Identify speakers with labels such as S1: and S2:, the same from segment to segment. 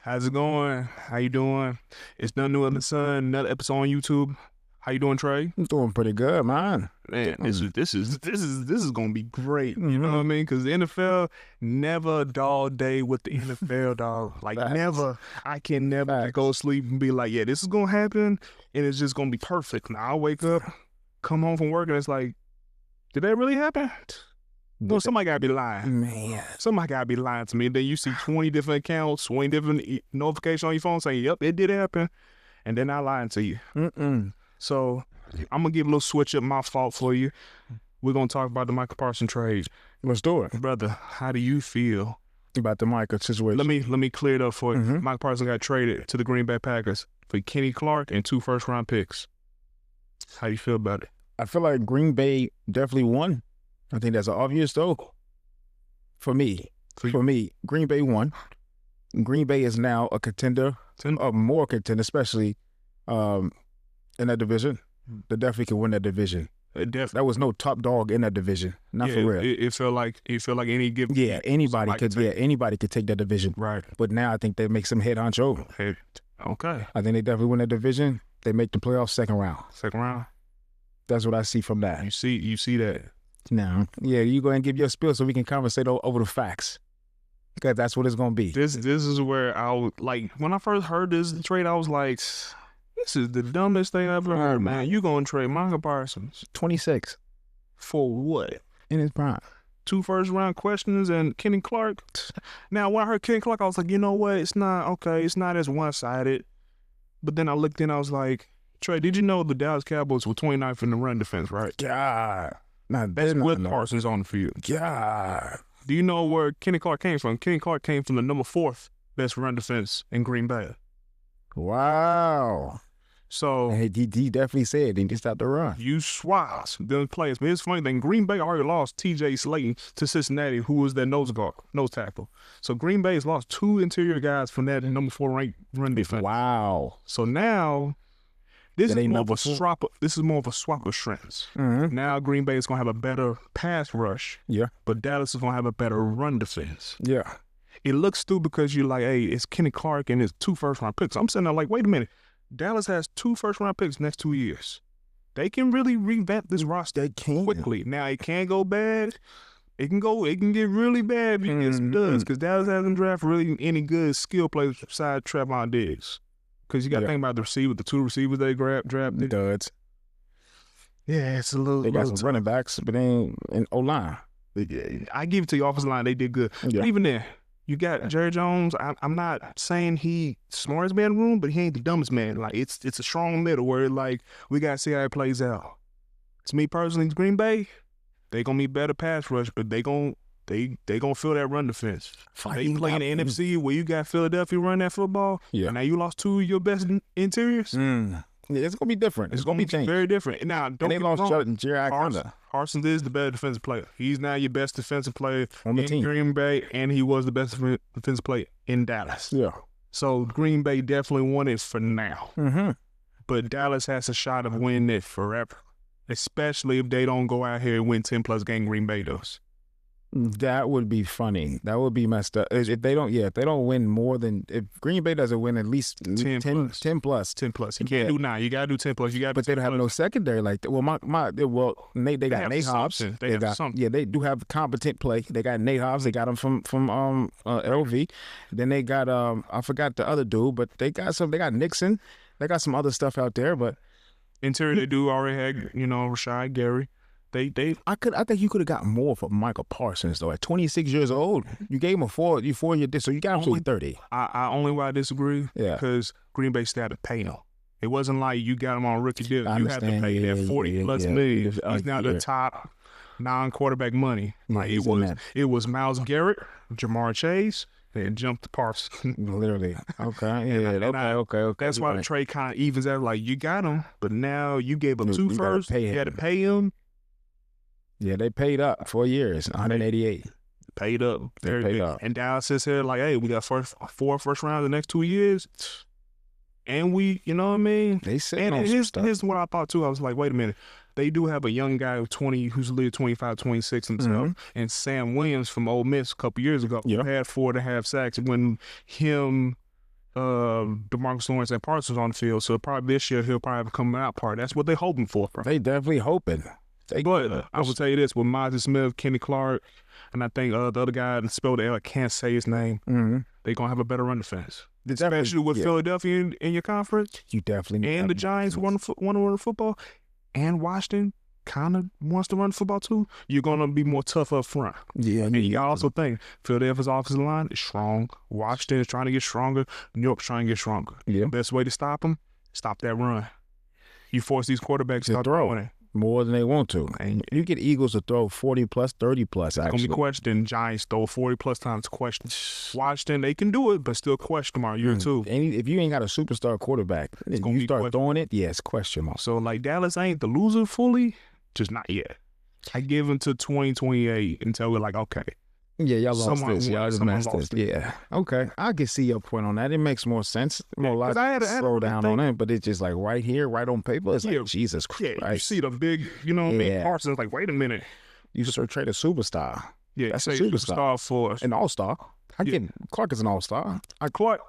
S1: How's it going? How you doing? It's nothing new under the sun. Another episode on YouTube. How you doing, Trey?
S2: I'm doing pretty good, man.
S1: Man, this is gonna be great. You know what I mean? Because the NFL never a dull day with the NFL, dog. Like
S2: Facts.
S1: never. I can never
S2: Facts.
S1: go to sleep and be like, yeah, this is gonna happen, and it's just gonna be perfect. Now I wake up, come home from work, and it's like, did that really happen? No, somebody gotta be lying.
S2: Man.
S1: Somebody gotta be lying to me. Then you see 20 different accounts, 20 different notifications on your phone saying, yep, it did happen. And then I lying to you. So I'm going to give a little switch up my fault for you. We're going to talk about the Micah Parson trade.
S2: Let's do it.
S1: Brother, how do you feel?
S2: About the Micah situation.
S1: Let me clear it up for you. Micah Parson got traded to the Green Bay Packers for Kenny Clark and 2 first-round picks. How do you feel about it?
S2: I feel like Green Bay definitely won. I think that's obvious, though. For me, Green Bay won. Green Bay is now a contender, a more contender, especially in that division. They definitely can win that division. There was no top dog in that division. Not for real.
S1: It felt like any given.
S2: Yeah, anybody could take that division.
S1: Right.
S2: But now I think they make some head honcho.
S1: Okay.
S2: I think they definitely win that division. They make the playoffs second round.
S1: Second round.
S2: That's what I see from that.
S1: You see that.
S2: Now, yeah, you go ahead and give your spiel so we can conversate over the facts. Because that's what it's going to be.
S1: This is where I was, like, when I first heard this trade, I was like, this is the dumbest thing I've ever heard, man. You going to trade Micah Parson
S2: 26.
S1: For what?
S2: In his prime.
S1: 2 first-round questions and Kenny Clark. Now, when I heard Kenny Clark, I was like, you know what? It's not as one-sided. But then I looked in, I was like, Trey, did you know the Dallas Cowboys were 29th in the run defense, right?
S2: God.
S1: That's with Parsons on the field.
S2: God.
S1: Do you know where Kenny Clark came from? Kenny Clark came from the number 4th best run defense in Green Bay.
S2: Wow.
S1: So
S2: he definitely said he just stopped the run.
S1: You swaps them players. But it's funny thing, Green Bay already lost T.J. Slayton to Cincinnati, who was their nose tackle. So Green Bay has lost 2 interior guys from that number 4 ranked run defense.
S2: Wow.
S1: So now this is more of a swap of strengths. Now Green Bay is gonna have a better pass rush.
S2: Yeah.
S1: But Dallas is gonna have a better run defense.
S2: Yeah.
S1: It looks stupid because you're like, hey, it's Kenny Clark and it's 2 first-round picks. I'm sitting there like, wait a minute. Dallas has 2 first-round picks next 2 years. They can really revamp this roster quickly. Now, it can go bad. It can get really bad because Dallas hasn't drafted really any good skill players besides Trevon Diggs. Because you got to think about the 2 receivers they drafted.
S2: Duds.
S1: Yeah, it's a little.
S2: They got some running backs, but they ain't in O-line.
S1: I give it to the offensive line. They did good.
S2: Yeah.
S1: But even then, you got Jerry Jones. I'm not saying he smartest man in the room, but he ain't the dumbest man. Like it's a strong middle where like we gotta see how it plays out. To me personally, Green Bay, they gonna be better pass rush, but they gonna fill that run defense. They play in the NFC where you got Philadelphia run that football. Yeah. And now you lost 2 of your best interiors.
S2: Yeah, it's gonna be different. It's gonna be changed.
S1: Very different. Now,
S2: they lost Jerry
S1: Parsons is the better defensive player. He's now your best defensive player
S2: on the team.
S1: Green Bay, and he was the best defensive player in Dallas.
S2: Yeah.
S1: So Green Bay definitely won it for now. But Dallas has a shot of winning it forever, especially if they don't go out here and win 10+ game. Green Bay does.
S2: That would be funny. That would be messed up. If they don't win more than, if Green Bay doesn't win at least 10 plus. You
S1: can't do 9. You got to do 10+. You got.
S2: But they don't have no secondary like that. Well, they got Nate Hobbs. They do have competent play. They got Nate Hobbs. They got him from LV. Then they got I forgot the other dude, but they got some. They got Nixon. They got some other stuff out there, but
S1: interior they do already had Rashad Gary. I
S2: think you could have got more for Micah Parsons though. At 26 years old, you gave him a 4-year deal, so you got him to 30.
S1: I only why I disagree. Yeah, because Green Bay still had to pay him. It wasn't like you got him on a rookie deal. You had to pay that 40+ million. He's now the top non-quarterback money. Like it was Myles Garrett, Jamar Chase. They jumped the Parsons.
S2: Literally. Okay. Yeah. Okay.
S1: That's why the trade kind of evens out. Like you got him, but now you gave him 2 first. You had to pay him.
S2: Yeah, they paid up 4 years, 188.
S1: Paid up. Paid up. And Dallas sits here like, hey, we got 4 first rounds the next 2 years. And we, you know what I mean?
S2: They said
S1: and here's what I thought too. I was like, wait a minute. They do have a young guy who's 20, who's literally 25, 26 himself. And Sam Williams from Ole Miss a couple years ago had 4.5 sacks when him, DeMarcus Lawrence and Parsons on the field. So probably this year he'll probably have a coming out part. That's what they're hoping for.
S2: They definitely hoping.
S1: But I will tell you this, with Mozzie Smith, Kenny Clark, and I think the other guy that spelled the L, I can't say his name, they're going to have a better run defense. Especially with Philadelphia in your conference.
S2: You definitely.
S1: And the Giants want to run the football. And Washington kind of wants to run the football too. You're going to be more tough up front.
S2: Yeah.
S1: And you also think Philadelphia's offensive line is strong. Washington is trying to get stronger. New York's trying to get stronger.
S2: Yeah.
S1: The best way to stop them, stop that run. You force these quarterbacks to throw it.
S2: More than they want to. And you get Eagles to throw 40 plus, 30 plus, actually.
S1: It's going to be questioned. Giants throw 40 plus times question. Washington, they can do it, but still question mark year two.
S2: And if you ain't got a superstar quarterback, and you start throwing it, it's question mark.
S1: So, like, Dallas ain't the loser fully, just not yet. I give them to 2028 until we're like, okay.
S2: Yeah, y'all lost this. Y'all just messed this. Yeah. Okay. I can see your point on that. It makes more sense. More like slow down on it, but it's just like right here, right on paper. It's like, Jesus Christ.
S1: Yeah, you see the big, big Parsons, like, wait a minute.
S2: You should trade a superstar.
S1: Yeah,
S2: that's a superstar
S1: for
S2: an all-star. Clark is an all-star.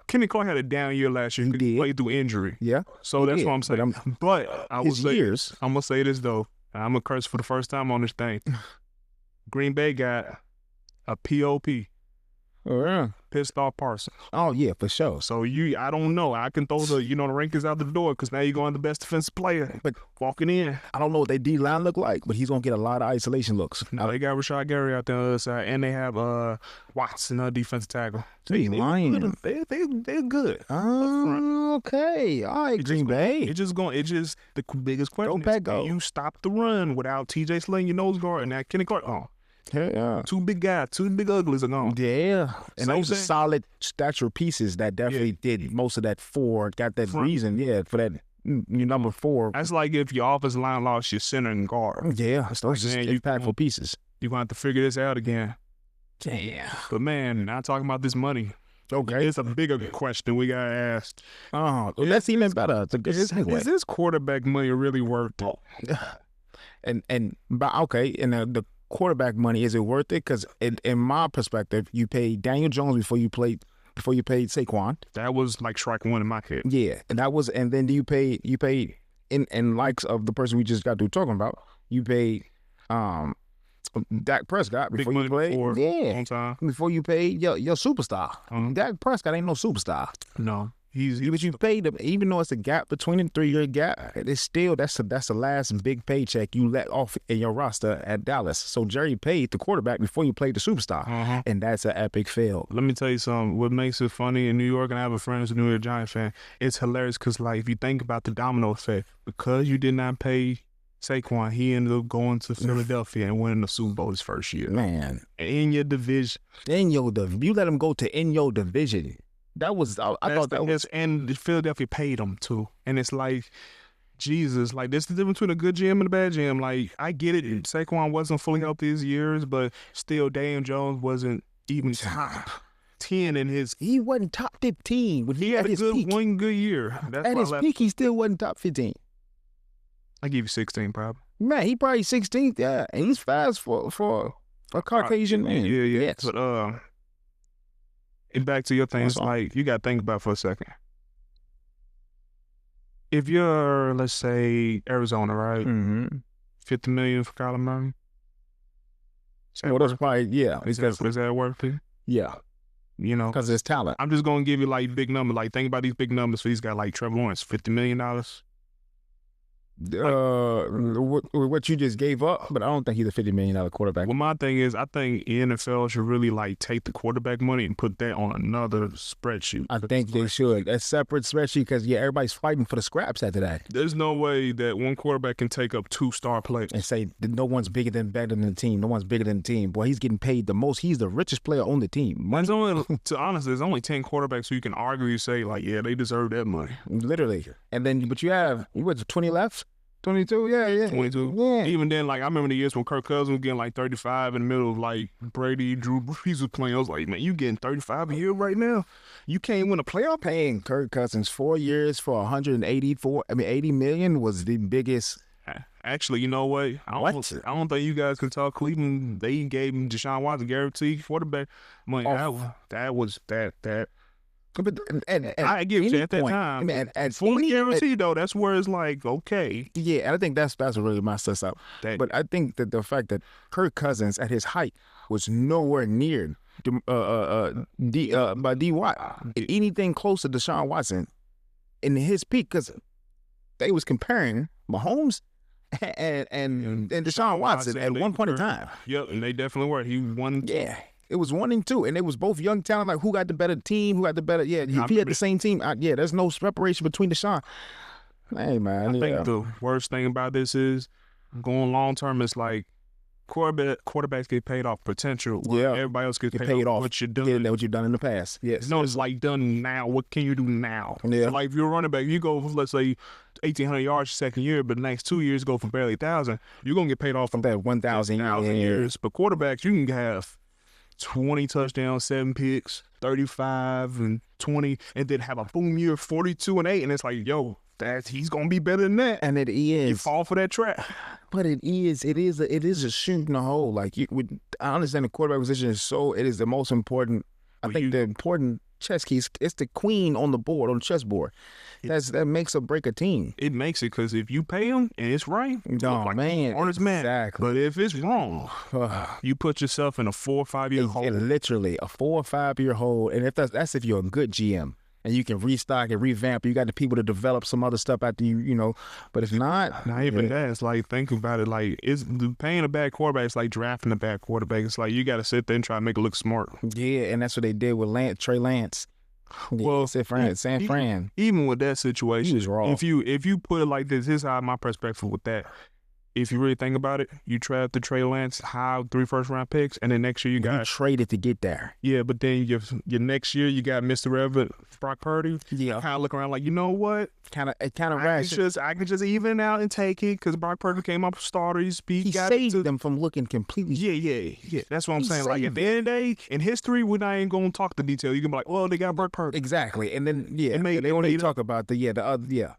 S1: Kenny Clark had a down year last year. He played through injury.
S2: Yeah.
S1: So that's what I'm saying. But I will say, I'm going to say this, though. I'm going to curse for the first time on this thing. Green Bay got a POP.
S2: Oh, yeah.
S1: Pissed off Parson.
S2: Oh, yeah, for sure.
S1: So I don't know. I can throw the rankings out the door because now you're going the best defensive player. But walking in.
S2: I don't know what their D-line look like, but he's going to get a lot of isolation looks.
S1: No, they got Rashad Gary out there on the other side, and they have Watson, defensive tackle.
S2: They're lying.
S1: They're good.
S2: Oh, okay. All right, Green Bay.
S1: It's just the biggest question. Go. You stop the run without TJ Slayton, your nose guard, and that Kenny Clark. Oh.
S2: Yeah.
S1: Two big guys, two big uglies are gone.
S2: Yeah. And those are solid stature pieces that definitely did most of that got that reason, for that number 4.
S1: That's like if your offensive line lost your center and guard.
S2: Yeah. Those are impactful pieces.
S1: You're going to have to figure this out again.
S2: Yeah.
S1: But, man, not talking about this money.
S2: Okay.
S1: It's a bigger question we got asked.
S2: Oh, that's even better. It's a good segue.
S1: Is this quarterback money really worth it?
S2: And the quarterback money, is it worth it? Because in my perspective, you paid Daniel Jones before you paid Saquon.
S1: That was like strike one in my head.
S2: Yeah, and then you paid in likes of the person we just got through talking about. You paid Dak Prescott before you played. Before you paid your superstar. Dak Prescott ain't no superstar.
S1: No.
S2: But you paid him, even though it's a gap between a 3-year gap, it's still that's the last big paycheck you let off in your roster at Dallas. So Jerry paid the quarterback before you played the superstar, and that's an epic fail.
S1: Let me tell you something. What makes it funny in New York, and I have a friend who's a New York Giants fan, it's hilarious because, like, if you think about the domino effect, because you did not pay Saquon, he ended up going to Philadelphia and winning the Super Bowl his first year.
S2: Man.
S1: In your division.
S2: You let him go to in your division. That was, I thought that was.
S1: And Philadelphia paid him too. And it's like, Jesus, like, this is the difference between a good GM and a bad GM. Like, I get it. Saquon wasn't fully healthy these years, but still, Daniel Jones wasn't even top 10 in his.
S2: He wasn't top 15.
S1: He had one good year.
S2: At his peak, he still wasn't top 15.
S1: I give you 16, probably.
S2: Man, he probably 16th, yeah. And he's fast for a Caucasian man.
S1: Yeah.
S2: Yes.
S1: But, and back to your thing, it's like, you got to think about it for a second. If you're, let's say, Arizona, right?
S2: Mm-hmm.
S1: $50 million for Kyler Murray.
S2: Well, that's probably, yeah.
S1: Is that worth it?
S2: Yeah. Because there's talent.
S1: I'm just going to give you, like, big numbers. Like, think about these big numbers for these guys like Trevor Lawrence, $50 million.
S2: What you just gave up, but I don't think he's a $50 million quarterback.
S1: Well, my thing is, I think the NFL should really, like, take the quarterback money and put that on another spreadsheet.
S2: I think they should. A separate spreadsheet because, everybody's fighting for the scraps after that.
S1: There's no way that one quarterback can take up 2 star players.
S2: And say, no one's better than the team. No one's bigger than the team. Boy, he's getting paid the most. He's the richest player on the team.
S1: There's only 10 quarterbacks who you can argue say, like, yeah, they deserve that money.
S2: Literally. And then, but you have 20 left? 22, yeah.
S1: 22.
S2: Yeah.
S1: Even then, like, I remember the years when Kirk Cousins was getting like 35 in the middle of, like, Brady, Drew Brees was playing. I was like, man, you getting 35 a year right now? You can't win a playoff.
S2: Paying Kirk Cousins 4 years for $80 million was the biggest.
S1: Actually, you know what? I don't think you guys can talk Cleveland. They gave him Deshaun Watson guaranteed quarterback money. That
S2: But and
S1: I give you at that time.
S2: At
S1: fully guaranteed though, that's where it's like, okay.
S2: Yeah, and I think that's really messed us up. But I think that the fact that Kirk Cousins at his height was nowhere near by D. Watt, anything close to Deshaun Watson in his peak, because they was comparing Mahomes and Deshaun Watson at one point in time.
S1: Yep, and they definitely were. He won.
S2: Yeah, it was 1 and 2, and they was both young talent. Like, who got the better team? Who got the better? Yeah, if he had the same team, there's no separation between Deshaun. Hey man,
S1: I think the worst thing about this is going long term. It's like quarterbacks get paid off potential.
S2: Yeah,
S1: everybody else gets paid off what you're doing.
S2: Yeah, what you've done in the past. Yes,
S1: no, it's like done now. What can you do now?
S2: Yeah,
S1: so like if you're a running back, you go let's say 1,800 yards second year, but the next 2 years go for barely 1,000. You're gonna get paid off
S2: from that 1,000
S1: years. But quarterbacks, you can have 20 touchdowns, 7 picks, 35 and 20, and then have a boom year, 42 and 8, and it's like, yo, he's gonna be better than that.
S2: And it is.
S1: You fall for that trap.
S2: But it is a shoot in the hole. Like, I understand the quarterback position it is the most important. I think the important chess keys. It's the queen on the board, on the chessboard. That makes or break a team.
S1: It makes it, because if you pay him and it's right,
S2: man,
S1: honest man.
S2: Exactly.
S1: But if it's wrong, you put yourself in a 4 or 5 year hole.
S2: Literally a 4 or 5 year hole. And if that's if you're a good GM. And you can restock and revamp. You got the people to develop some other stuff after you know. But if not,
S1: even that. It's like, think about it. Like, it's paying a bad quarterback. It's like drafting a bad quarterback. It's like you got to sit there and try to make it look smart.
S2: Yeah, and that's what they did with Trey Lance.
S1: Well,
S2: San Fran.
S1: Even with that situation,
S2: he was raw.
S1: If you put it like this, here's how my perspective with that. If you really think about it, you draft the Trey Lance, high 3 first-round picks, and then next year you
S2: traded to get there.
S1: Yeah, but then your next year you got Mr. Relevant, Brock Purdy. Yeah, kind of look around like, you know what?
S2: It kind of rash.
S1: I can just even out and take it, because Brock Purdy came up with starters.
S2: He saved them from looking completely.
S1: Yeah. That's what I'm saying. Like, at the end of the day, in history, we're not even going to talk the detail. You can be like, well, they got Brock Purdy.
S2: Exactly, and then they won't even talk about the other.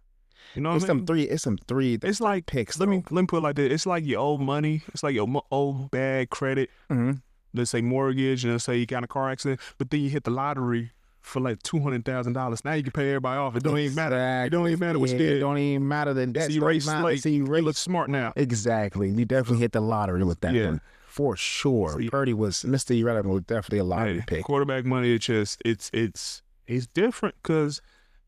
S1: You know what I mean?
S2: It's some three.
S1: It's like
S2: picks.
S1: Let me put it like this. It's like your old money. It's like your old bad credit.
S2: Mm-hmm.
S1: Let's say mortgage, and let's say you got in a car accident, but then you hit the lottery for like $200,000. Now you can pay everybody off. It don't even matter. It don't even matter what you did.
S2: It don't even matter that that's
S1: you look smart now.
S2: Exactly. You definitely hit the lottery with that one. For sure. Purdy was Mr. Irrelevant was definitely a lottery pick.
S1: Quarterback money, it's different, because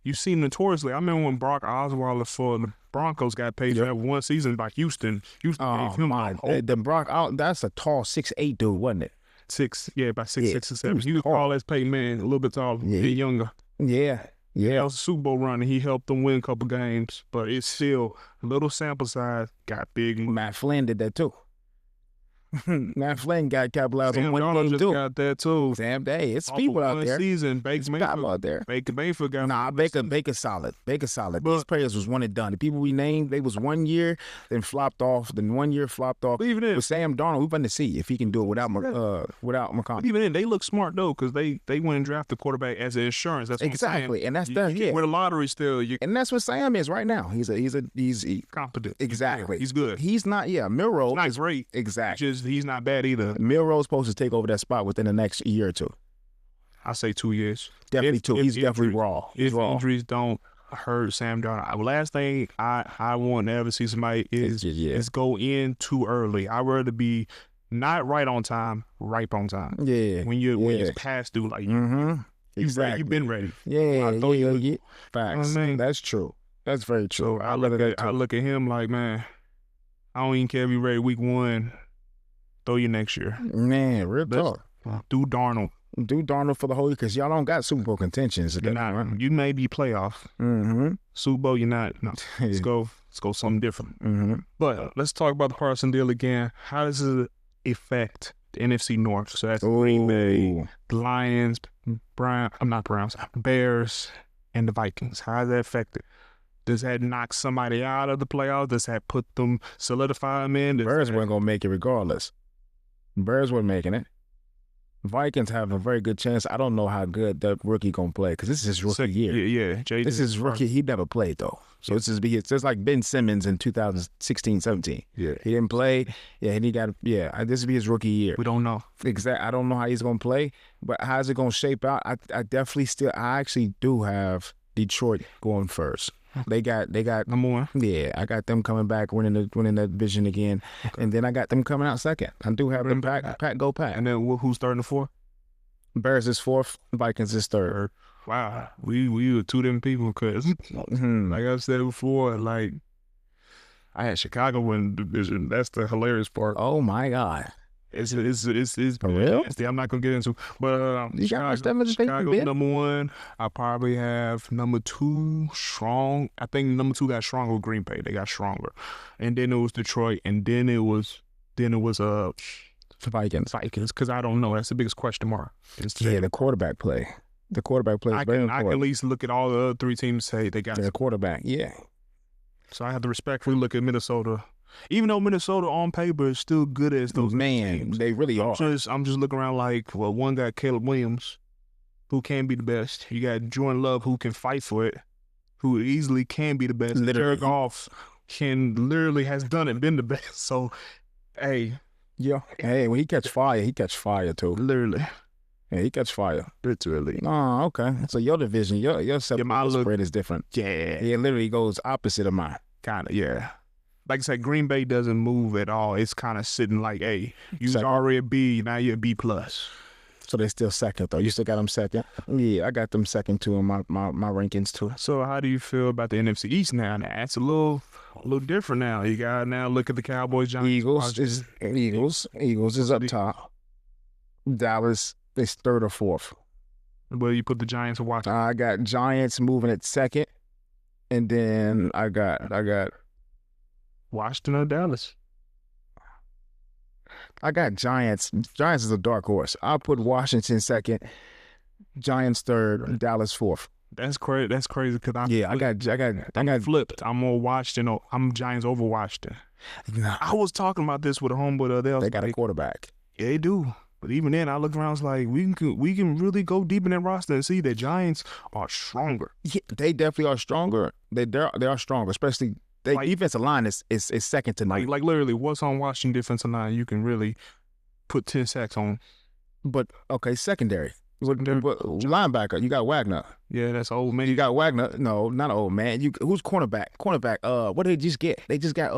S1: you see notoriously. I remember when Brock Osweiler for the Broncos got paid for that one season by Houston.
S2: Oh my! The Brock, that's a tall 6'8" dude, wasn't it?
S1: About 6'6" or 7. He was tall as Peyton Manning, a little bit taller, a bit younger.
S2: Yeah.
S1: That was a Super Bowl run, and he helped them win a couple games. But it's still a little sample size. Got big.
S2: Matt Flynn did that too. Matt Flynn got capitalized on one game
S1: just
S2: too.
S1: Got that too.
S2: Damn day, it's people out there.
S1: Season, Baker Mayfield got.
S2: Baker's solid. These players was one and done. The people we named, they was 1 year, then flopped off. Then 1 year flopped off.
S1: But even then,
S2: with Sam Darnold, we're going to see if he can do it without McConnell.
S1: But even then, they look smart though, because they went and drafted the quarterback as an insurance. That's what
S2: exactly,
S1: I'm
S2: and that's done. Yeah,
S1: with a lottery still,
S2: and that's what Sam is right now. He's
S1: competent.
S2: Exactly,
S1: he's good.
S2: He's not. Yeah, Milroe.
S1: It's not great.
S2: Exactly.
S1: He's not bad either.
S2: Milroe's supposed to take over that spot within the next year or two.
S1: I say 2 years.
S2: Definitely 2. He's definitely raw.
S1: If injuries don't hurt Sam Darnold, last thing I want to ever see somebody is go in too early. I'd rather be not right on time, ripe on time.
S2: Yeah.
S1: When it's past due, like
S2: exactly.
S1: You've been ready.
S2: Yeah. Facts. That's true. That's very true.
S1: So I look at him like, man, I don't even care if you're ready week 1. Throw you next year.
S2: Man, real talk.
S1: Do Darnold.
S2: Do Darnold for the whole year, because y'all don't got Super Bowl contentions.
S1: You're not. You may be playoff.
S2: Mm-hmm.
S1: Super Bowl, you're not. No. Let's go something different.
S2: Mm-hmm.
S1: But let's talk about the Parson deal again. How does it affect the NFC North? So that's Green Bay, the Lions, Bears, and the Vikings. How does that affect it? Does that knock somebody out of the playoffs? Does that solidify them in?
S2: Bears weren't going to make it regardless. Bears weren't making it. Vikings have a very good chance. I don't know how good that rookie going to play, because this is his rookie year.
S1: Yeah.
S2: This is rookie. He never played, though. So it's just like Ben Simmons in 2016-17.
S1: Yeah.
S2: He didn't play. Yeah, and this will be his rookie year.
S1: We don't know.
S2: Exactly. I don't know how he's going to play, but how's it going to shape out? I actually do have Detroit going first. They got
S1: number one.
S2: Yeah, I got them coming back, winning that division again, and then I got them coming out second. I do have them Pack go Pack.
S1: And then who's third and fourth?
S2: Bears is fourth, Vikings is third.
S1: Wow, we were two different people because, like I said before, like I had Chicago win the division. That's the hilarious part.
S2: Oh my God.
S1: It's
S2: for real?
S1: I'm not gonna get into, but
S2: you got
S1: Chicago number one. I probably have number two strong. I think number two got stronger with Green Bay. They got stronger, and then it was Detroit, and then it was the
S2: Vikings.
S1: Because I don't know. That's the biggest question mark.
S2: Yeah, the quarterback play. The quarterback play is very important.
S1: I can at least look at all the other three teams and say they got
S2: the quarterback. Yeah.
S1: So I have to respectfully look at Minnesota. Even though Minnesota on paper is still good as those teams.
S2: They really are.
S1: I'm just looking around like, well, one got Caleb Williams, who can be the best. You got Jordan Love, who can fight for it, who easily can be the best. Jared Goff literally has done it, been the best. So, hey.
S2: Yeah. Hey, when he catch fire too.
S1: Literally.
S2: Yeah, he catch fire.
S1: Literally.
S2: Oh, okay. So your division, your spread is different.
S1: Yeah.
S2: It literally goes opposite of mine.
S1: Kind of, yeah. Like I said, Green Bay doesn't move at all. It's kind of sitting like, hey, you was already a B, now you're a B+.
S2: So they're still second, though. You still got them second? Yeah, I got them second, too, in my rankings, too.
S1: So how do you feel about the NFC East now? Now, it's a little different now. You got to now look at the Cowboys, Giants.
S2: Eagles is up top. Dallas is third or fourth.
S1: Where you put the Giants in Washington?
S2: I got Giants moving at second. And then I got
S1: Washington or Dallas?
S2: I got Giants. Giants is a dark horse. I'll put Washington second, Giants third, Dallas fourth.
S1: That's crazy. That's crazy because
S2: I got
S1: flipped. I'm more Washington. I'm Giants over Washington.
S2: Nah.
S1: I was talking about this with a homeboy the other day.
S2: They got a quarterback.
S1: Yeah, they do. But even then, I look around, it's like we can really go deep in that roster and see that Giants are stronger.
S2: Yeah, they definitely are stronger. They are stronger, especially. Their defensive line is second to none.
S1: Like literally, what's on Washington defensive line? You can really put 10 sacks on.
S2: But okay, secondary. Linebacker, you got Wagner.
S1: Yeah, that's old man.
S2: You got Wagner. No, not old man. Who's cornerback? Cornerback. What did they just get? They just got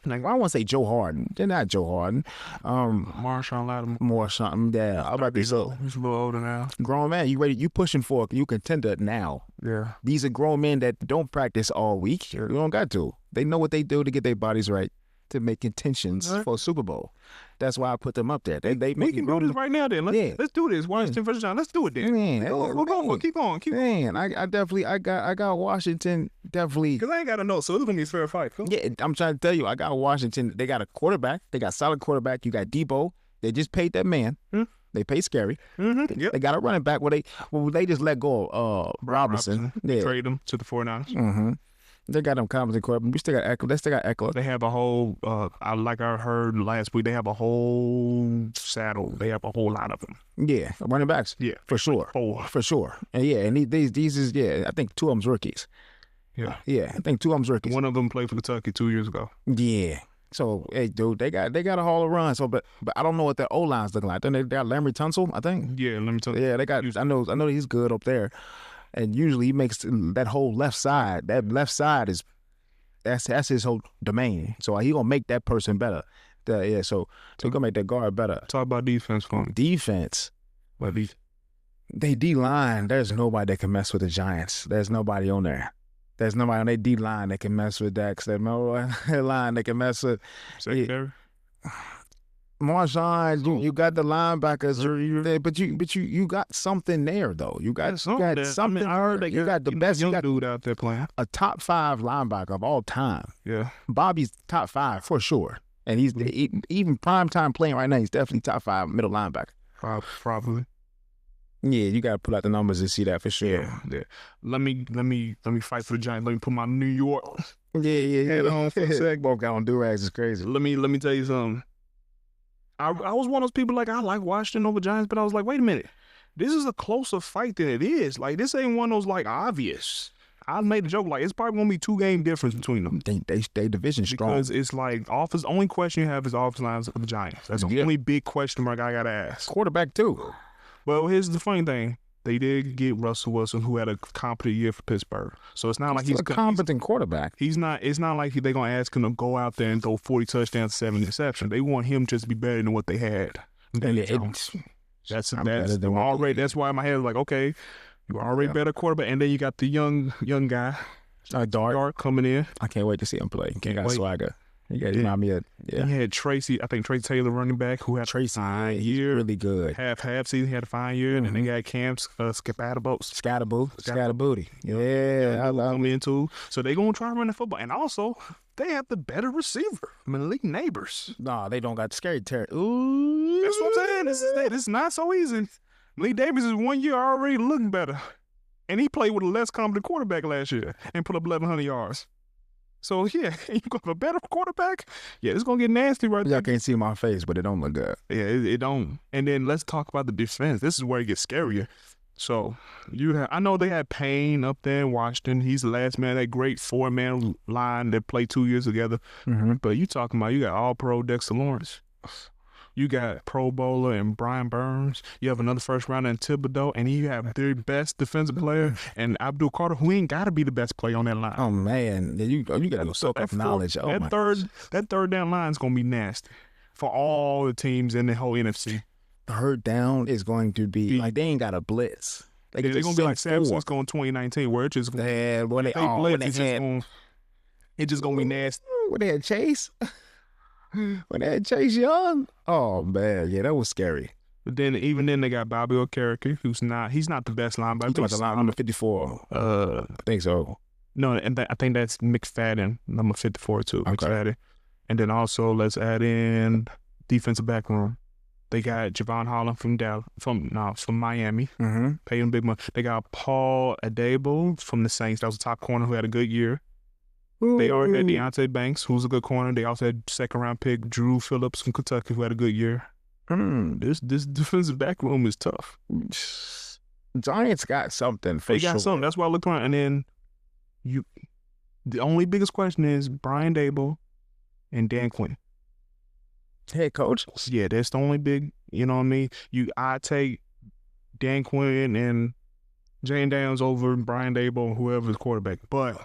S2: like I don't want to say Joe Harden. They're not Joe Harden.
S1: Marshawn Lattimore.
S2: More something. Yeah, how about this?
S1: He's a little older now.
S2: Grown man, you ready? You pushing for you contender now.
S1: Yeah.
S2: These are grown men that don't practice all week. You don't got to. They know what they do to get their bodies right to make contentions for a Super Bowl. That's why I put them up there. We
S1: can do this right now then. Let's do this. Washington versus Giants. Let's do it then.
S2: Man,
S1: keep going.
S2: Man, I got Washington definitely.
S1: Because I ain't got to know, so it's going to be a fair fight. Cool.
S2: Yeah, I'm trying to tell you, I got Washington. They got a quarterback. They got solid quarterback. You got Debo. They just paid that man. They paid Scary.
S1: Mm-hmm. Yep.
S2: They got a running back where they just let go of Robinson. Yeah.
S1: Trade him to the 49ers.
S2: Mm-hmm. They got them competent quarterback. We still got Eckler. They still got Eckler.
S1: They have a whole, like I heard last week, they have a whole saddle. They have a whole lot of them.
S2: Yeah, running backs.
S1: Yeah.
S2: For sure. For sure. And yeah, and these is, I think two of them's rookies.
S1: Yeah.
S2: Yeah, I think two of them's rookies.
S1: One of them played for Kentucky 2 years ago.
S2: Yeah. So, hey, dude, they got a haul of run. So, but I don't know what their O-line's looking like. I think they got Larry Tunsil, I think.
S1: Yeah, Larry Tunsil.
S2: Yeah, they got, I know he's good up there. And usually he makes that whole left side. That left side that's his whole domain. So he gonna make that person better. So he gonna make that guard better.
S1: Talk about defense for me.
S2: Defense.
S1: What defense?
S2: They D-line. There's nobody that can mess with the Giants. There's nobody on there. There's nobody on their D-line that can mess with Dax. There's no line that can mess with.
S1: Secondary?
S2: Marshawn, you got the linebackers, but you got something there though. You got something. I mean, I heard that
S1: you got the best young dude out there playing.
S2: A top 5 linebacker of all time.
S1: Yeah,
S2: Bobby's top 5 for sure, and he's even prime time playing right now. He's definitely top 5 middle linebacker.
S1: Probably.
S2: Yeah, you got to pull out the numbers and see that for sure.
S1: Yeah. Let me fight for the Giants. Let me put my New York.
S2: Yeah. On for a sec. Both got on do-rags. It's crazy.
S1: Let me tell you something. I was one of those people like I like Washington over Giants, but I was like, wait a minute, this is a closer fight than it is. Like this ain't one of those like obvious. I made a joke like it's probably gonna be 2-game difference between them.
S2: They division strong
S1: because it's like office. Only question you have is offensive lines of the Giants. That's the only big question mark I gotta ask.
S2: Quarterback too.
S1: Well, here's the funny thing. They did get Russell Wilson, who had a competent year for Pittsburgh. So it's not like he's
S2: a competent quarterback.
S1: He's not. It's not like they're gonna ask him to go out there and throw 40 touchdowns, 7 interceptions. They want him just to be better than what they had. That's already. That's why my head is like, okay, you're already better quarterback, and then you got the young guy, Dart coming in.
S2: I can't wait to see him play. He got swagger. He remind me of
S1: He had Tracy. I think Trey Taylor, running back, who had
S2: Tracy. Fine year, really good.
S1: Half season, he had a fine year, and then they got Cam
S2: Scatterbooty. Yeah, I love
S1: him too. So they gonna try to run the football, and also they have the better receiver, Malik Neighbors.
S2: Nah, they don't got the scary territory.
S1: Ooh, that's what I'm saying. This is not so easy. Malik Neighbors is 1 year already looking better, and he played with a less competent quarterback last year and put up 1,100 yards. So, yeah, you got a better quarterback? Yeah, it's going to get nasty right there.
S2: Y'all can't see my face, but it don't look good.
S1: Yeah, it don't. And then let's talk about the defense. This is where it gets scarier. So, I know they had Payne up there in Washington. He's the last man, that great 4-man line that played 2 years together. Mm-hmm. But you talking about, you got all-pro Dexter Lawrence. You got Pro Bowler and Brian Burns. You have another first rounder in Thibodeau, and you have their best defensive player and Abdul Carter, who ain't got to be the best player on that line.
S2: Oh man, you got to go soak up knowledge.
S1: That third down line is gonna be nasty for all the teams in the whole NFC.
S2: Third down is going to be like they ain't got a blitz.
S1: They're gonna be like San Francisco in 2019, where it's just it's just gonna be nasty.
S2: When they had Chase. When they had Chase Young, oh man, yeah, that was scary.
S1: But then even then they got Bobby Okereke, he's not the best linebacker.
S2: You talking about the line number 54? I think so.
S1: No, and I think that's McFadden, number 54 too.
S2: Okay.
S1: McFadden. And then also let's add in defensive back room. They got Javon Holland from Miami, paying him big money. They got Paul Adebo from the Saints. That was a top corner who had a good year. They already had Deonte Banks, who's a good corner. They also had second-round pick Drew Phillips from Kentucky, who had a good year. This defensive back room is tough.
S2: Giants got something for
S1: They
S2: sure.
S1: got something. That's why I looked around. And then the only biggest question is Brian Daboll and Dan Quinn.
S2: Head coach?
S1: Yeah, that's the only big, you know what I mean? I take Dan Quinn and Jane Downs over Brian Daboll, whoever's quarterback. But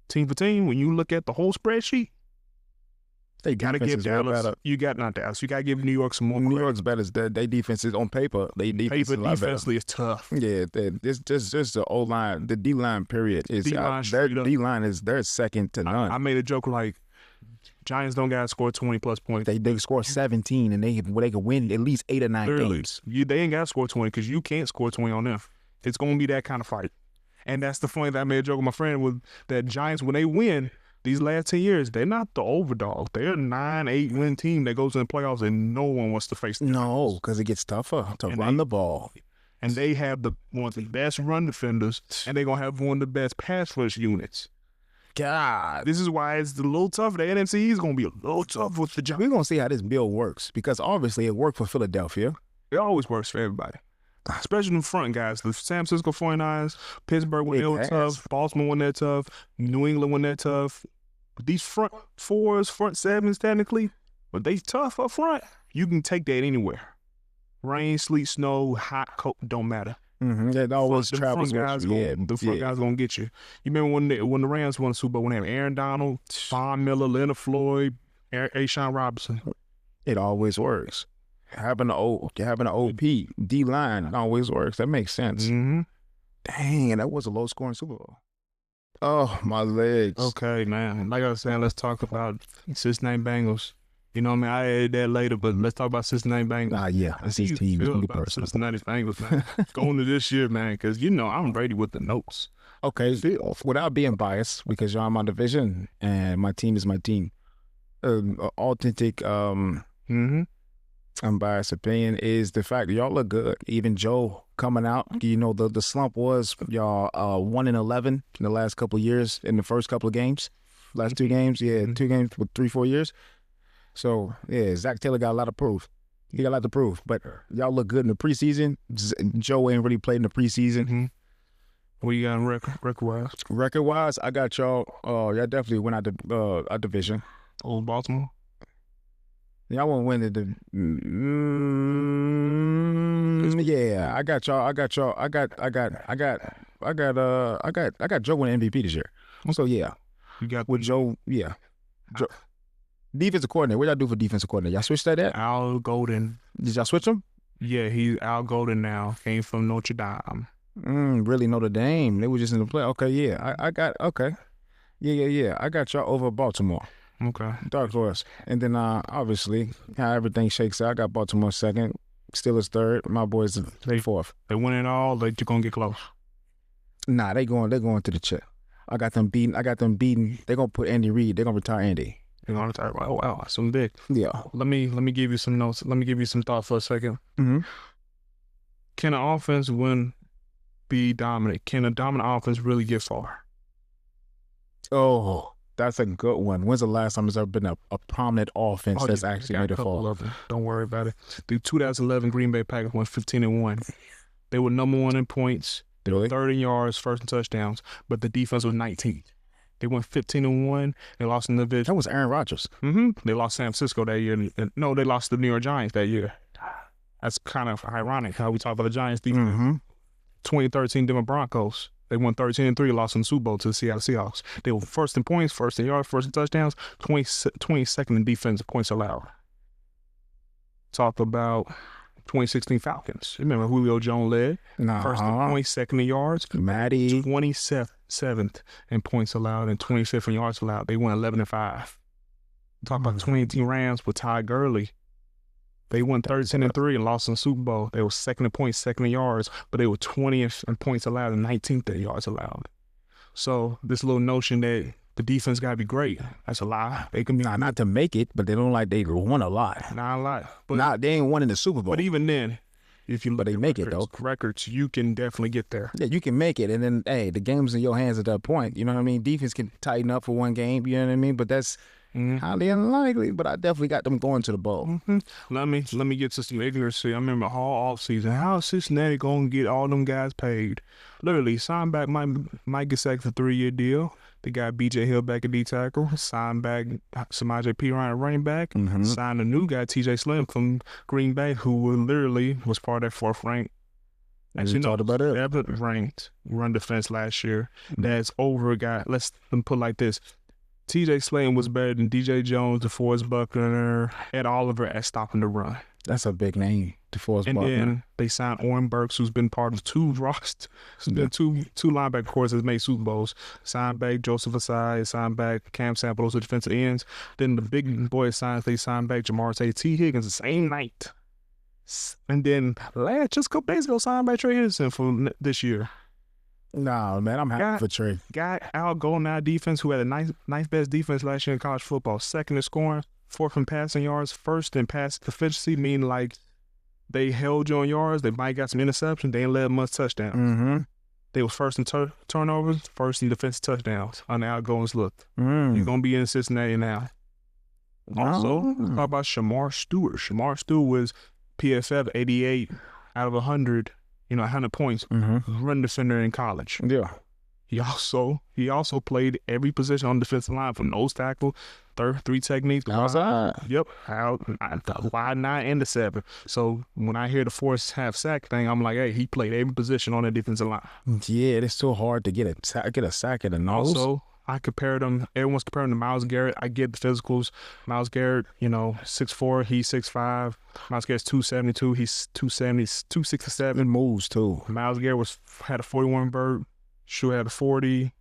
S1: team for team, when you look at the whole spreadsheet, they gotta give Dallas. You got not Dallas. You gotta give New York some more.
S2: New York's better. Their defense is on paper. They
S1: defensively is tough.
S2: Yeah, it's just the O line, the D line. Period is their D line is their second to none.
S1: I made a joke like Giants don't gotta score 20+ points.
S2: They score 17 and they can win at least 8 or 9 games.
S1: They ain't gotta score 20 because you can't score 20 on them. It's gonna be that kind of fight. And that's the funny that I made a joke with my friend with that Giants, when they win these last 10 years, they're not the overdog. They're a 9-8 win team that goes in the playoffs and no one wants to face them.
S2: No, because it gets tougher to run the ball.
S1: And they have one of the best run defenders, and they're going to have one of the best pass rush units.
S2: God.
S1: This is why it's a little tough. The NFC is going to be a little tough with the Giants.
S2: We're going to see how this build works because obviously it worked for Philadelphia.
S1: It always works for everybody. Especially in front, guys. The San Francisco 49ers, Pittsburgh when they were tough, Baltimore when they're tough, New England when they're tough. But these front fours, front sevens technically, but they tough up front. You can take that anywhere. Rain, sleet, snow, hot, cold, don't matter.
S2: Mm-hmm. That always travels.
S1: The front guys gonna get you. You remember when the Rams won the Super Bowl when they had Aaron Donald, Von Miller, Leonard Floyd, Ashawn Robinson.
S2: It always works. Having an OP D line always works. That makes sense.
S1: Mm-hmm.
S2: Dang, and that was a low scoring Super Bowl. Oh, my legs.
S1: Okay, man. Like I was saying, let's talk about Cincinnati Bengals. You know what I mean? I added that later, but let's talk about Cincinnati Bengals.
S2: Yeah. That's his team.
S1: Cincinnati Bengals, man. Going to this year, man, because, I'm ready with the notes.
S2: Okay. Without being biased, because y'all in my division and my team is my team. Authentic, unbiased opinion is the fact that y'all look good. Even Joe coming out, the slump was y'all 1-11 in the last couple of years in the first couple of games. Last 2 games, 2 games with 3-4 years. So, Zach Taylor got a lot of proof. He got a lot to prove. But y'all look good in the preseason. Joe ain't really played in the preseason.
S1: What you got in record-wise?
S2: Record-wise, I got y'all. Y'all definitely went out the division.
S1: Old Baltimore.
S2: Y'all won't win the. Yeah, I got y'all. I got Joe winning MVP this year. So yeah,
S1: You got
S2: with Joe. Yeah, Joe, defensive coordinator. What y'all do for defensive coordinator? Y'all switched that at?
S1: Al Golden.
S2: Did y'all switch him?
S1: Yeah, he's Al Golden now. Came from Notre Dame.
S2: Really Notre Dame. They were just in the play. Okay, yeah. I got okay. Yeah. I got y'all over Baltimore.
S1: Okay.
S2: Dark horse. And then obviously how everything shakes out. I got Baltimore second, Steelers third. My boys they fourth.
S1: They win it all. They're gonna get close.
S2: Nah, they're going to the chip. I got them beating. They're gonna put Andy Reid. They're gonna retire Andy.
S1: They're gonna retire. Oh wow, that's some big.
S2: Yeah.
S1: Let me give you some notes. Let me give you some thought for a second.
S2: Mm-hmm.
S1: Can an offense be dominant? Can a dominant offense really get far?
S2: Oh, that's a good one. When's the last time there's ever been a prominent offense that's actually made it far?
S1: Don't worry about it. The 2011 Green Bay Packers went 15-1. They were number one in points. They were third in yards, first in touchdowns, but the defense was 19th. They went 15-1. They lost in the division.
S2: That was Aaron Rodgers.
S1: Mm-hmm. They lost San Francisco that year. No, they lost the New York Giants that year. That's kind of ironic how we talk about the Giants defense.
S2: Mm-hmm.
S1: 2013 Denver Broncos. They won 13-3, lost in the Super Bowl to the Seattle Seahawks. They were first in points, first in yards, first in touchdowns, 22nd in defensive points allowed. Talk about 2016 Falcons. Remember Julio Jones led. First in points, second in yards.
S2: Matty.
S1: 27th in points allowed and 25th in yards allowed. They won 11-5. Talk about 2018 Rams with Ty Gurley. They won 13-3 and lost in the Super Bowl. They were second in points, second in yards, but they were 20th in points allowed and 19th in yards allowed. So this little notion that the defense got to be great, that's a lie. They can be
S2: not to make it, but they won a lot.
S1: Not a lot. But
S2: they ain't won in the Super Bowl.
S1: But even then, if you look
S2: they make it though.
S1: Records, you can definitely get there.
S2: Yeah, you can make it, and then hey, the game's in your hands at that point. You know what I mean? Defense can tighten up for one game. You know what I mean? But that's highly unlikely. But I definitely got them going to the bowl.
S1: Mm-hmm. Let me get to some ignorancy. I remember all offseason. How is Cincinnati gonna get all them guys paid? Literally, signed back Mike Gesicki for a 3-year deal. They got B.J. Hill back at D tackle. Signed back Samaje Perine at running back. Mm-hmm. Signed a new guy, T.J. Slim from Green Bay, who literally was part of that fourth rank.
S2: As you know, about it.
S1: 7th ranked run defense last year. That's over a guy. Let me put it like this. T.J. Slayton was better than D.J. Jones, DeForest Buckner, Ed Oliver at stopping the run.
S2: That's a big name, DeForest Buckner.
S1: And then they signed Oren Burks, who's been part of two linebacker corps that made Super Bowls. Signed back Joseph Asai, signed back Cam Sample, those are defensive ends. Then the big boy they signed back Jamar T. Higgins the same night. And then just a couple days ago, signed by Trey Henderson for this year.
S2: Nah, man, I'm happy for Trey.
S1: Got Al Golden defense, who had a nice best defense last year in college football. Second in scoring, fourth in passing yards, first in pass efficiency, meaning like they held you on yards. They might got some interceptions. They ain't let much touchdown.
S2: Mm-hmm.
S1: They was first in turnovers, first in defensive touchdowns on the Al Golden's look. You're going to be in Cincinnati now. Also, how about Shamar Stewart? Shamar Stewart was PFF 88 out of 100. 100 points, run defender in college.
S2: Yeah.
S1: He also played every position on the defensive line, from nose tackle, three techniques.
S2: Outside.
S1: Yep. The wide 9 and the 7. So when I hear the forced half sack thing, I'm like, hey, he played every position on the defensive line.
S2: Yeah, it's so hard to get a sack at the nose.
S1: Also, I compared him. Everyone's comparing him to Myles Garrett. I get the physicals. Myles Garrett, 6'4", he's 6'5". Myles Garrett's 272. He's 270, 267.
S2: Moves too.
S1: Myles Garrett had a 41 bird. Shu had a 40.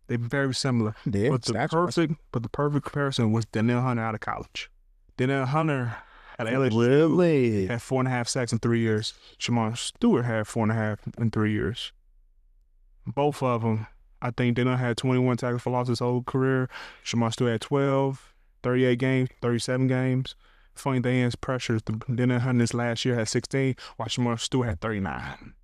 S1: They're very similar.
S2: Yeah,
S1: but the perfect comparison was Danielle Hunter out of college. Danielle Hunter at LSU had 4.5 sacks in 3 years. Shamar Stewart had 4.5 in 3 years. Both of them. I think Danielle had 21 tackles for loss his whole career. Shamar Stewart had 12, 38 games, 37 games. Funny thing is, pressures. Danielle Hunter this last year had 16, while Shamar Stewart had 39.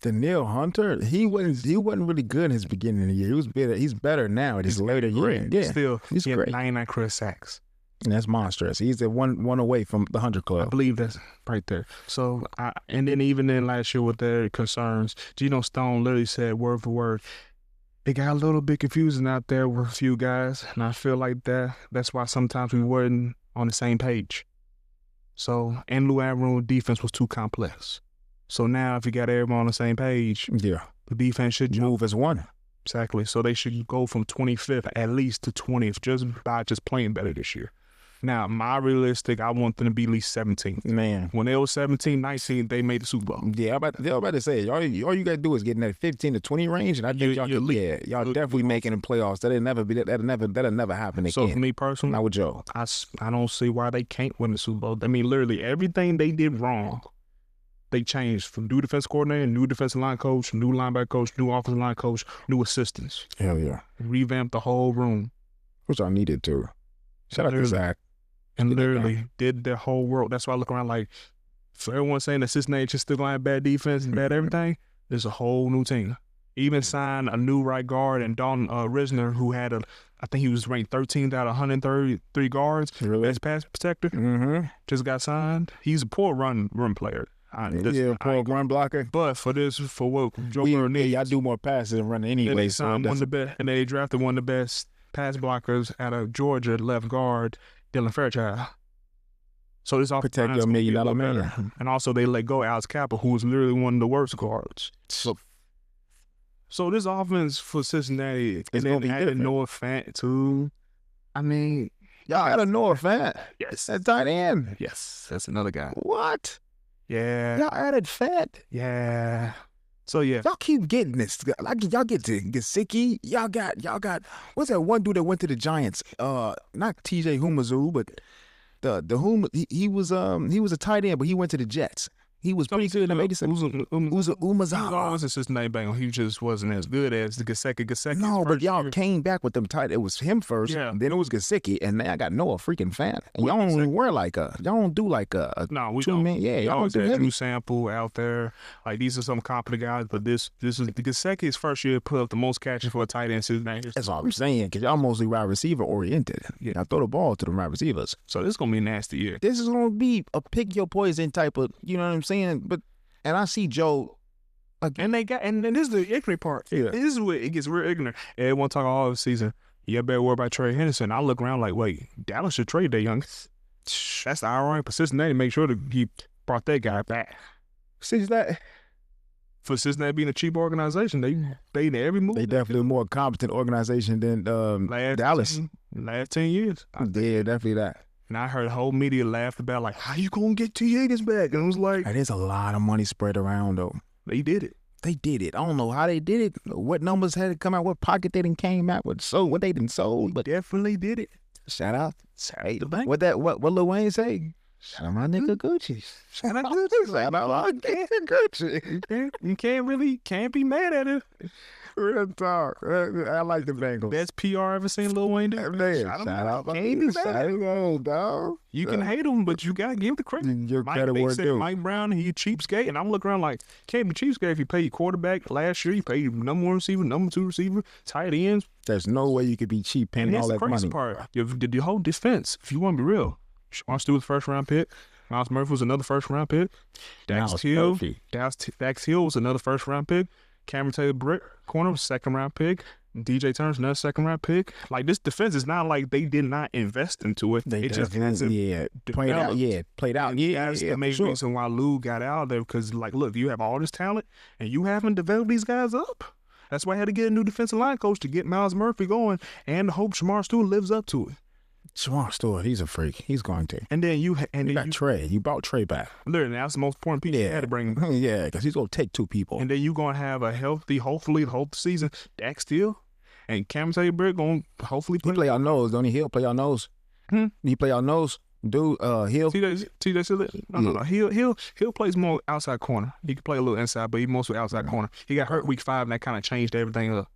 S2: Danielle Hunter, he wasn't really good in his beginning of the year. He was better. He's better now at his later year.
S1: Yeah, still
S2: he's
S1: he
S2: great.
S1: Had 99 career sacks.
S2: And that's monstrous. He's at one away from the 100 club.
S1: I believe that's right there. So, and then even then last year with their concerns, Geno Stone literally said word for word, it got a little bit confusing out there with a few guys, and I feel like that's why sometimes we weren't on the same page. So, and Lou Aaron defense was too complex. So now if you got everyone on the same page,
S2: yeah,
S1: the defense should
S2: move as one.
S1: Exactly. So they should go from 25th at least to 20th just by just playing better this year. Now, my realistic, I want them to be at least 17th.
S2: Man.
S1: When they were 17, 19, they made the Super Bowl.
S2: Yeah, I'm about to say, all you got to do is get in that 15 to 20 range, and I think y'all definitely making the playoffs. That'll never happen again.
S1: So for me personally,
S2: not with Joe.
S1: I don't see why they can't win the Super Bowl. I mean, literally everything they did wrong, they changed from new defense coordinator, new defensive line coach, new linebacker coach, new offensive line coach, new assistants.
S2: Hell yeah.
S1: Revamped the whole room.
S2: Which I needed to. Shout out to Zach.
S1: And literally did the whole world. That's why I look around like, for everyone saying that Cincinnati just still going to have bad defense and bad everything, there's a whole new team. Even signed a new right guard and Dalton Risner, who had I think he was ranked 13th out of 133 guards.
S2: Really?
S1: Best pass protector.
S2: Mm-hmm.
S1: Just got signed. He's a poor run player.
S2: Poor run blocker.
S1: But for what Joe Burrow needs.
S2: Y'all do more passes than running anyway.
S1: And they drafted one of the best pass blockers out of Georgia, left guard, Dylan Fairchild. So this offense
S2: protect your $1 million man.
S1: And also they let go Alex Kappa, who was literally one of the worst guards. So this offense for Cincinnati,
S2: it's going to be different.
S1: Noah Fant too. I mean,
S2: y'all got a Noah Fant.
S1: Yes.
S2: At tight end.
S1: Yes, that's another guy.
S2: What?
S1: Yeah.
S2: Y'all added Fant.
S1: Yeah. So yeah,
S2: y'all keep getting this. Like y'all get to Gesicki. Y'all got. What's that one dude that went to the Giants? Not T.J. Humazu, but the he was a tight end, but he went to the Jets. He was pretty good in the 87.
S1: Umazawa. He was always a Cincinnati Bengal. He just wasn't as good as the Gesicki.
S2: No, but y'all came back with them tight. It was him first, then it was Gesicki, and then I got Noah freaking Fant. And y'all don't even wear y'all don't do like a
S1: no, we
S2: 2
S1: don't.
S2: man. Yeah,
S1: y'all
S2: don't do
S1: Drew Sample out there. Like these are some competent guys, but this is the Gesicki's first year put up the most catches for a tight end Cincinnati.
S2: That's all I'm saying, because y'all mostly wide receiver oriented. Yeah, I throw the ball to the wide receivers.
S1: So this is gonna be a nasty year.
S2: This is gonna be a pick your poison type of, you know what I'm saying? And I see Joe,
S1: and this is the ignorant part. Yeah. This is where it gets real ignorant. Everyone talk all the season. You better worry about Trey Henderson. I look around like, wait, Dallas should trade that young. That's the irony for Cincinnati. Make sure to he brought that guy back. For Cincinnati being a cheap organization, they in every move.
S2: They definitely a more competent organization than Dallas.
S1: Last 10 years.
S2: Yeah, definitely that.
S1: And I heard the whole media laugh about, like, how you going to get T. Higgins back? And it was like...
S2: There's a lot of money spread around, though.
S1: They did it.
S2: I don't know how they did it, what numbers had to come out, what pocket they didn't came out with, what they didn't sold, but
S1: definitely did it.
S2: Shout out the bank. What Lil Wayne say? Shout out my nigga Gucci.
S1: Shout out my nigga Gucci. You can't be mad at it.
S2: Real talk. I like the Bengals.
S1: Best PR ever seen Lil Wayne do.
S2: Shout out. Dog.
S1: You can hate him, but you gotta give the credit.
S2: Your credit word due.
S1: Mike Brown, he cheapskate, and I'm looking around like, can't be cheapskate if you pay your quarterback last year, you pay your number 1 receiver, number 2 receiver, tight ends.
S2: There's no way you could be cheap paying all that money.
S1: That's the crazy part. The whole defense, if you want to be real, Sean Stewart's first-round pick. Miles Murphy was another first-round pick. Dax Hill was another first-round pick. Cameron Taylor-Britt, corner, was second-round pick. DJ Turner's another second-round pick. Like, this defense is not like they did not invest into it.
S2: They just played out.
S1: That's the main reason why Lou got out of there, because, like, look, you have all this talent, and you haven't developed these guys up. That's why I had to get a new defensive line coach to get Miles Murphy going, and hope Shamar Stewart lives up to it.
S2: Shamar Stewart, he's a freak. He's going to.
S1: And then you
S2: got Trey. You brought Trey back.
S1: Literally, that's the most important piece you had to bring him.
S2: Yeah, because he's going to take 2 people.
S1: And then you're going to have a healthy, hopefully, the whole season, Dax Steele and Cameron Taylor-Britt going to hopefully play.
S2: He play our nose, don't he? He'll play our nose. He play our nose. Dude, Hill.
S1: TJ Steele? No. He'll play more outside corner. He can play a little inside, but he mostly outside corner. He got hurt week 5, and that kind of changed everything up.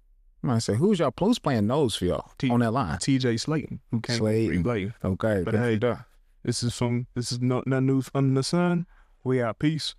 S2: I say, who's playing nose for y'all on that line?
S1: TJ Slayton, who came play.
S2: Okay,
S1: but hey, this is nothing new under the sun. We out. Peace.